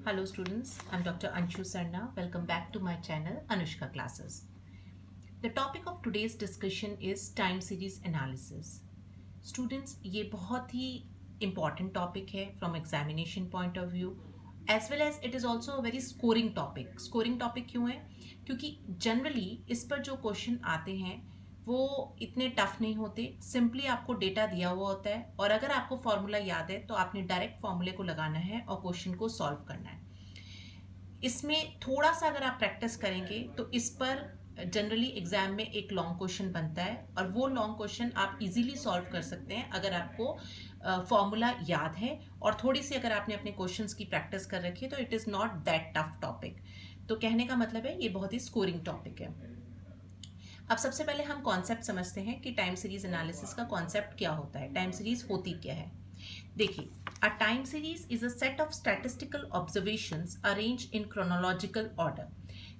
Hello students, I'm Dr. Anshu Sarna. Welcome back to my channel Anushka Classes. The topic of today's discussion is time series analysis. Students, ये बहुत ही important topic है from examination point of view as well as it is also a very scoring topic. Scoring topic क्यों है? क्योंकि generally इस पर जो question आते हैं वो इतने टफ नहीं होते, सिंपली आपको डेटा दिया हुआ होता है और अगर आपको फॉर्मूला याद है तो आपने डायरेक्ट फॉर्मूले को लगाना है और क्वेश्चन को सॉल्व करना है. इसमें थोड़ा सा अगर आप प्रैक्टिस करेंगे तो इस पर जनरली एग्जाम में एक लॉन्ग क्वेश्चन बनता है और वो लॉन्ग क्वेश्चन आप इजीली सॉल्व कर सकते हैं अगर आपको फॉर्मूला याद है और थोड़ी सी अगर आपने अपने क्वेश्चंस की प्रैक्टिस कर रखी है तो it is not that tough topic. तो कहने का मतलब है ये बहुत ही स्कोरिंग टॉपिक है. अब सबसे पहले हम कॉन्सेप्ट समझते हैं कि टाइम सीरीज एनालिसिस का कॉन्सेप्ट क्या होता है, टाइम सीरीज होती क्या है. देखिए, a time series is a set of statistical observations arranged in chronological order.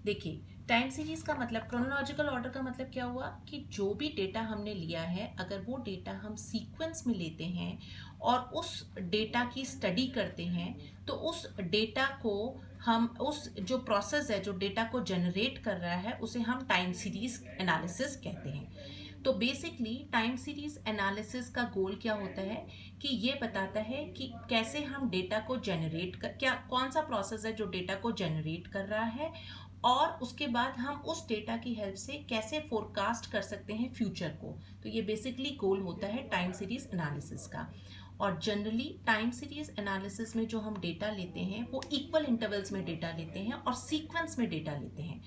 देखिए, टाइम सीरीज का मतलब, क्रोनोलॉजिकल ऑर्डर का मतलब क्या हुआ कि जो भी डेटा हमने लिया है अगर वो डेटा हम सीक्वेंस में लेते हैं और उस डेटा की स्टडी करते हैं तो उस डेटा को हम, उस जो प्रोसेस है जो डेटा को जनरेट कर रहा है उसे हम टाइम सीरीज एनालिसिस कहते हैं. तो बेसिकली टाइम सीरीज एनालिसिस का गोल क्या होता है कि ये बताता है कि कैसे हम डेटा को जनरेट कर, क्या कौन सा प्रोसेस है जो डेटा को जनरेट कर रहा है और उसके बाद हम उस डेटा की हेल्प से कैसे फोरकास्ट कर सकते हैं फ्यूचर को. तो ये बेसिकली गोल होता है टाइम सीरीज एनालिसिस का. और जनरली टाइम सीरीज एनालिसिस में जो हम डेटा लेते हैं वो इक्वल इंटरवल्स में डेटा लेते हैं और सीक्वेंस में डेटा लेते हैं.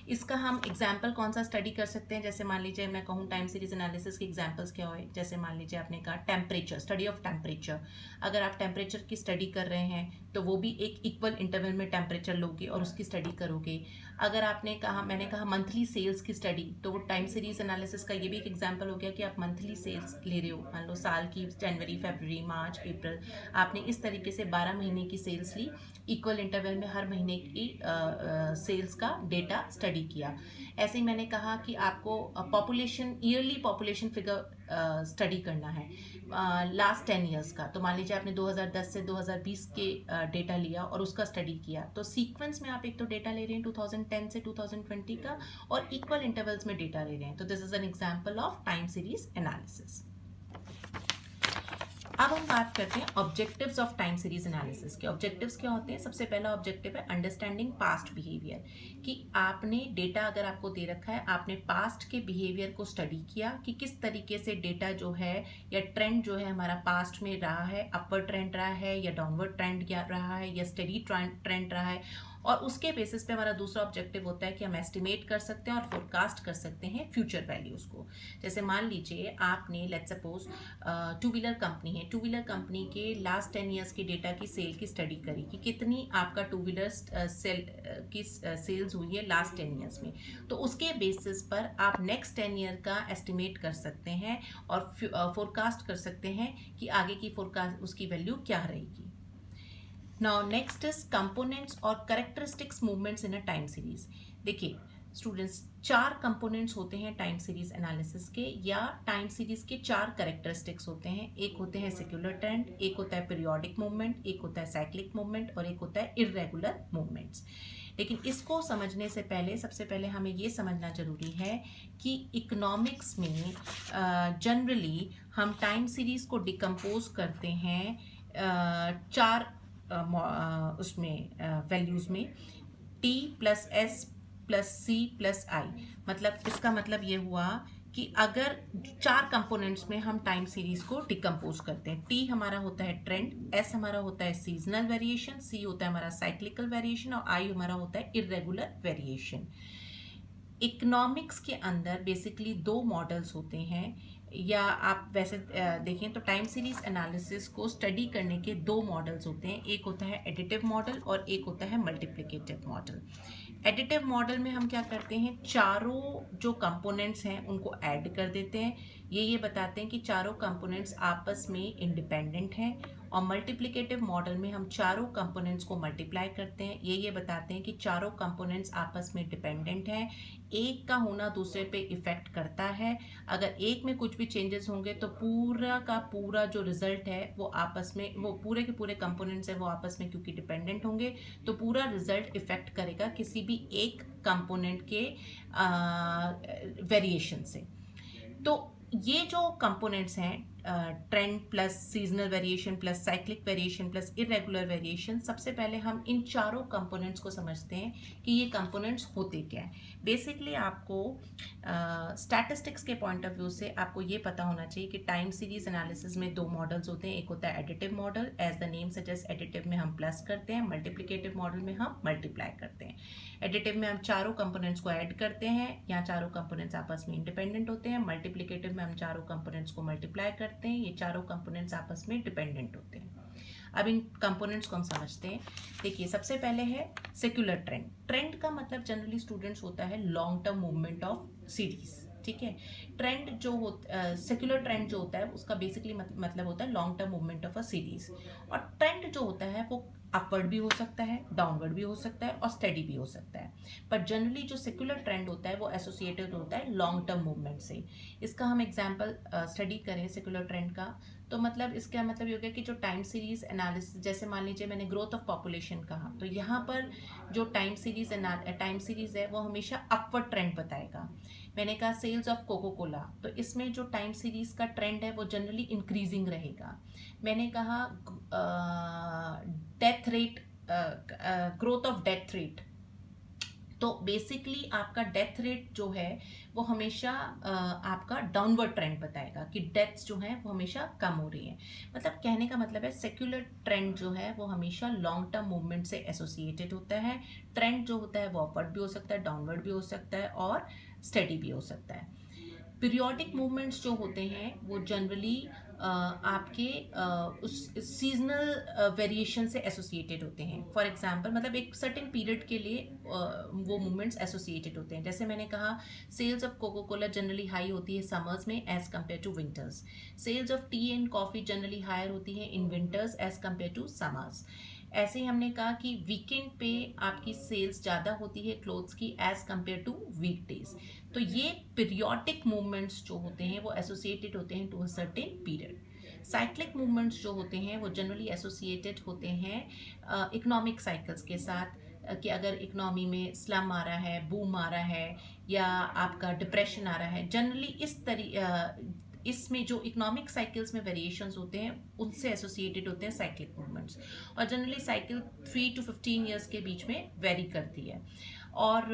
इसका हम एग्जाम्पल कौन सा स्टडी कर सकते हैं, जैसे मान लीजिए मैं कहूँ टाइम सीरीज एनालिसिस के एग्जाम्पल्स क्या हुए, जैसे मान लीजिए आपने कहा टेम्परेचर, स्टडी ऑफ टेम्परेचर. अगर आप टेम्परेचर की स्टडी कर रहे हैं तो वो भी एक इक्वल इंटरवल में टेम्परेचर लोगे और उसकी स्टडी करोगे. अगर आपने कहा, मैंने कहा मंथली सेल्स की स्टडी, तो वो टाइम सीरीज एनालिसिस का ये भी एक एग्जाम्पल हो गया कि आप मंथली सेल्स ले रहे हो, मान लो साल की जनवरी, फरवरी, मार्च, अप्रैल, आपने इस तरीके से 12 महीने की सेल्स ली, इक्वल इंटरवल में हर महीने की सेल्स का डेटा स्टडी किया. ऐसे ही मैंने कहा कि आपको population, yearly population figure study करना है लास्ट 10 ईयर्स का. तो मान लीजिए आपने 2010 से 2020 के डेटा लिया और उसका स्टडी किया. तो सीक्वेंस में आप एक तो डेटा ले रहे हैं 2010 से 2020 का और इक्वल इंटरवल्स में डेटा ले रहे हैं. तो this is an example of time series analysis. अब हम बात करते हैं objectives of time series analysis के. ऑब्जेक्टिव्स क्या होते हैं? सबसे पहला ऑब्जेक्टिव है अंडरस्टैंडिंग पास्ट बिहेवियर, कि आपने डेटा अगर आपको दे रखा है, आपने पास्ट के बिहेवियर को स्टडी किया कि किस तरीके से डेटा जो है या ट्रेंड जो है हमारा पास्ट में रहा है, अपवर्ड ट्रेंड रहा है या डाउनवर्ड ट्रेंड रहा है या स्टडी ट्रेंड रहा है. और उसके बेसिस पे हमारा दूसरा ऑब्जेक्टिव होता है कि हम एस्टिमेट कर सकते हैं और फोरकास्ट कर सकते हैं फ्यूचर वैल्यूज को. जैसे मान लीजिए आपने, let's suppose two wheeler company है, टू व्हीलर कंपनी के लास्ट 10 ईयर्स की डेटा की सेल की स्टडी करी कि कितनी आपका टू व्हीलर सेल की सेल्स हुई है लास्ट 10 ईयर्स में. तो उसके बेसिस पर आप नेक्स्ट 10 ईयर का एस्टिमेट कर सकते हैं और फोरकास्ट कर सकते हैं कि आगे की फोरकास्ट उसकी वैल्यू क्या रहेगी. Now next is components और characteristics movements in a time series. देखिए स्टूडेंट्स, 4 कंपोनेंट्स होते हैं टाइम सीरीज एनालिसिस के, या टाइम सीरीज के 4 कैरेक्टरिस्टिक्स होते हैं. एक होते हैं सेक्युलर ट्रेंड, एक होता है पीरियोडिक मूवमेंट, एक होता है साइक्लिक मूवमेंट और एक होता है इर्रेगुलर मूवमेंट्स. लेकिन इसको समझने से पहले, सबसे पहले हमें ये समझना जरूरी है कि इकोनॉमिक्स में जनरली हम टाइम सीरीज को डिकम्पोज करते हैं 4 उसमें वैल्यूज़ में, T plus S plus C plus I. मतलब इसका मतलब ये हुआ कि अगर 4 कंपोनेंट्स में हम टाइम सीरीज को डिकम्पोज करते हैं, T हमारा होता है ट्रेंड, S हमारा होता है सीजनल वेरिएशन, C होता है हमारा साइक्लिकल वेरिएशन और I हमारा होता है इरेगुलर वेरिएशन. इकोनॉमिक्स के अंदर बेसिकली 2 मॉडल्स होते हैं, या आप वैसे देखें तो टाइम सीरीज एनालिसिस को स्टडी करने के 2 मॉडल्स होते हैं. एक होता है एडिटिव मॉडल और एक होता है मल्टीप्लिकेटिव मॉडल. एडिटिव मॉडल में हम क्या करते हैं, चारों जो कंपोनेंट्स हैं उनको ऐड कर देते हैं. ये बताते हैं कि चारों कंपोनेंट्स आपस में इंडिपेंडेंट हैं और मल्टीप्लिकेटिव मॉडल में हम चारों कंपोनेंट्स को मल्टीप्लाई करते हैं। ये बताते हैं कि चारों कंपोनेंट्स आपस में डिपेंडेंट हैं, एक का होना दूसरे पे इफ़ेक्ट करता है। अगर एक में कुछ भी चेंजेस होंगे तो पूरा का पूरा जो रिजल्ट है वो आपस में, वो पूरे के पूरे कंपोनेंट्स हैं वो आपस में क्योंकि डिपेंडेंट होंगे तो पूरा रिजल्ट इफ़ेक्ट करेगा किसी भी एक कंपोनेंट के वेरिएशन से। तो ये जो कंपोनेंट्स हैं, trend plus seasonal variation plus cyclic variation plus irregular variation, सबसे पहले हम इन चारों कंपोनेंट्स को समझते हैं कि ये कंपोनेंट्स होते क्या हैं। बेसिकली आपको स्टैटिस्टिक्स के पॉइंट ऑफ व्यू से आपको ये पता होना चाहिए कि टाइम सीरीज एनालिसिस में दो मॉडल्स होते हैं। एक होता है additive model, as the name suggest additive में हम प्लस करते हैं, मल्टीप्लिकेटिव मॉडल में हम मल्टीप्लाई करते हैं। एडिटिव में हम चारों कंपोनेंट्स को ऐड करते हैं, यहाँ चारों कंपोनेंट्स आपस में इंडिपेंडेंट होते हैं। मल्टीप्लिकेटिव में हम चारों कंपोनेंट्स को मल्टीप्लाई करते हैं, ये चारों कंपोनेंट्स आपस में डिपेंडेंट होते हैं। अब इन कंपोनेंट्स को हम समझते हैं। देखिए सबसे पहले है सेक्युलर ट्रेंड। ट्रेंड का मतलब जनरली स्टूडेंट्स होता है long term movement of series, ठीक है। ट्रेंड जो सेक्युलर ट्रेंड जो होता है उसका बेसिकली मतलब होता है long term movement of a series. और ट्रेंड जो होता है वो अपवर्ड भी हो सकता है, डाउनवर्ड भी हो सकता है और स्टेडी भी हो सकता है। पर जनरली जो सेक्युलर ट्रेंड होता है वो एसोसिएटेड होता है लॉन्ग टर्म मूवमेंट से। इसका हम एग्जांपल स्टडी करें सेक्युलर ट्रेंड का, तो मतलब इसका मतलब ये हो गया कि जो टाइम सीरीज एनालिसिस, जैसे मान लीजिए मैंने ग्रोथ ऑफ पॉपुलेशन कहा, तो यहाँ पर जो टाइम सीरीज है वो हमेशा अपवर्ड ट्रेंड बताएगा। मैंने कहा सेल्स ऑफ कोको कोला, तो इसमें जो टाइम सीरीज का ट्रेंड है वो जनरली इंक्रीजिंग रहेगा। मैंने कहा death rate, growth of death rate, तो बेसिकली आपका डेथ रेट जो है वो हमेशा आपका डाउनवर्ड ट्रेंड बताएगा कि डेथ्स जो हैं वो हमेशा कम हो रही हैं। मतलब कहने का मतलब है सेक्युलर ट्रेंड जो है वो हमेशा लॉन्ग टर्म मूवमेंट से एसोसिएटेड होता है। ट्रेंड जो होता है वो अपवर्ड भी हो सकता है, डाउनवर्ड भी हो सकता है और स्टेडी भी हो सकता है। पीरियोडिक मूवमेंट्स जो होते हैं वो जनरली आपके उस सीजनल वेरिएशन से एसोसिएटेड होते हैं। फॉर एग्जांपल मतलब एक सर्टेन पीरियड के लिए वो मूवमेंट्स एसोसिएटेड होते हैं। जैसे मैंने कहा sales of Coca Cola generally high होती है समर्स में as compare to winters. Sales of tea and coffee generally higher होती है in winters as compare to summers. ऐसे ही हमने कहा कि वीकेंड पे आपकी सेल्स ज़्यादा होती है क्लोथ्स की एज कम्पेयर टू वीकडेज। तो ये पीरियोडिक मूवमेंट्स जो होते हैं वो एसोसिएटेड होते हैं to a certain period. Cyclic movements जो होते हैं वो जनरली एसोसिएटेड होते हैं इकोनॉमिक साइकिल्स के साथ, कि अगर इकोनॉमी में स्लम आ रहा है, बूम आ रहा है या आपका डिप्रेशन आ रहा है, जनरली इसमें जो इकोनॉमिक साइकिल्स में वेरिएशंस होते हैं उनसे एसोसिएटेड होते हैं साइक्लिक मूवमेंट्स। और जनरली साइकिल 3 to 15 ईयर्स के बीच में वेरी करती है। और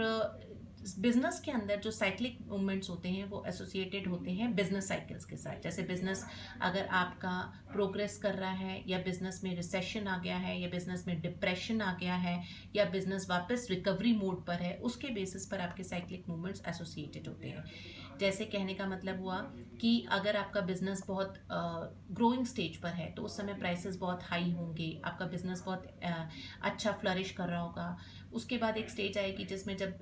बिजनेस के अंदर जो साइक्लिक मूवमेंट्स होते हैं वो एसोसिएटेड होते हैं बिजनेस साइकिल्स के साथ। जैसे बिजनेस अगर आपका प्रोग्रेस कर रहा है या बिजनेस में रिसेशन आ गया है या बिजनेस में डिप्रेशन आ गया है या बिजनेस वापस रिकवरी मोड पर है, उसके बेसिस पर आपके साइक्लिक मूवमेंट्स एसोसिएटेड होते हैं। जैसे कहने का मतलब हुआ कि अगर आपका बिजनेस बहुत ग्रोइंग स्टेज पर है तो उस समय प्राइसेस बहुत हाई होंगे, आपका बिजनेस बहुत अच्छा फ्लरिश कर रहा होगा। उसके बाद एक स्टेज आएगी जिसमें जब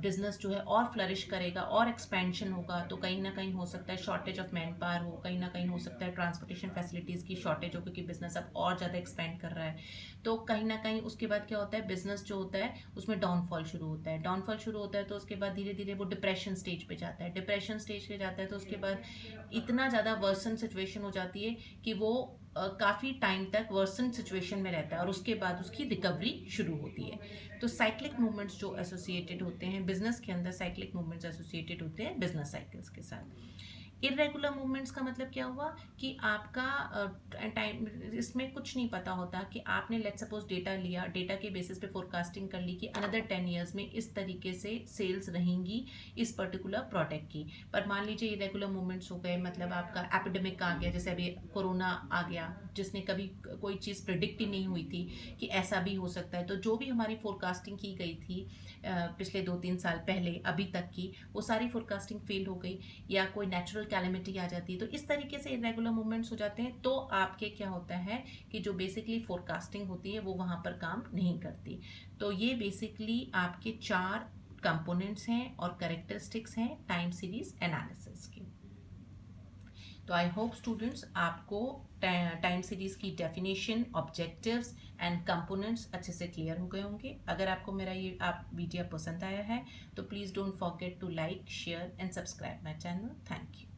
बिजनेस जो है और फ्लरिश करेगा और एक्सपेंशन होगा, तो कहीं ना कहीं हो सकता है शॉर्टेज ऑफ मैन पावर हो, कहीं ना कहीं हो सकता है ट्रांसपोर्टेशन फैसिलिटीज़ की शॉर्टेज हो क्योंकि बिजनेस अब और ज़्यादा एक्सपेंड कर रहा है। तो कहीं ना कहीं उसके बाद क्या होता है, बिजनेस जो होता है उसमें डाउनफॉल शुरू होता है। डाउनफॉल शुरू होता है तो उसके बाद धीरे धीरे वो डिप्रेशन स्टेज पे जाता है। डिप्रेशन स्टेज पे जाता है तो उसके बाद इतना ज़्यादा वर्सन सिचुएशन हो जाती है कि वो काफ़ी टाइम तक वर्सन सिचुएशन में रहता है और उसके बाद उसकी रिकवरी शुरू होती है। तो साइक्लिक मूवमेंट्स जो एसोसिएटेड होते हैं बिजनेस के अंदर, साइक्लिक मूवमेंट्स एसोसिएटेड होते हैं बिजनेस साइकिल्स के साथ। इरेगुलर मूवमेंट्स का मतलब क्या हुआ कि आपका टाइम, इसमें कुछ नहीं पता होता कि आपने लेट सपोज डेटा लिया, डेटा के बेसिस पे फोरकास्टिंग कर ली कि अनदर 10 ईयर्स में इस तरीके से सेल्स रहेंगी इस पर्टिकुलर प्रोडक्ट की। पर मान लीजिए इरेगुलर मूवमेंट्स हो गए, मतलब आपका एपिडेमिक आ गया, जैसे अभी कोरोना आ गया जिसने कभी कोई चीज़ प्रिडिक्ट ही नहीं हुई थी कि ऐसा भी हो सकता है। तो जो भी हमारी फोरकास्टिंग की गई थी पिछले 2-3 साल पहले अभी तक की, वो सारी फोरकास्टिंग फेल हो गई या कोई नेचुरल कैलेमिटी आ जाती है। तो इस तरीके से इरेगुलर मूवमेंट्स हो जाते हैं। तो आपके क्या होता है कि जो बेसिकली फोरकास्टिंग होती है वो वहाँ पर काम नहीं करती। तो ये बेसिकली आपके 4 कंपोनेंट्स हैं और कैरेक्टरिस्टिक्स हैं टाइम सीरीज एनालिसिस की। तो तो आई होप स्टूडेंट्स आपको टाइम सीरीज़ की डेफिनेशन, ऑब्जेक्टिव्स एंड कंपोनेंट्स अच्छे से क्लियर हो गए होंगे. अगर आपको मेरा ये वीडियो पसंद आया है तो please don't forget to like, share and subscribe my channel. Thank you.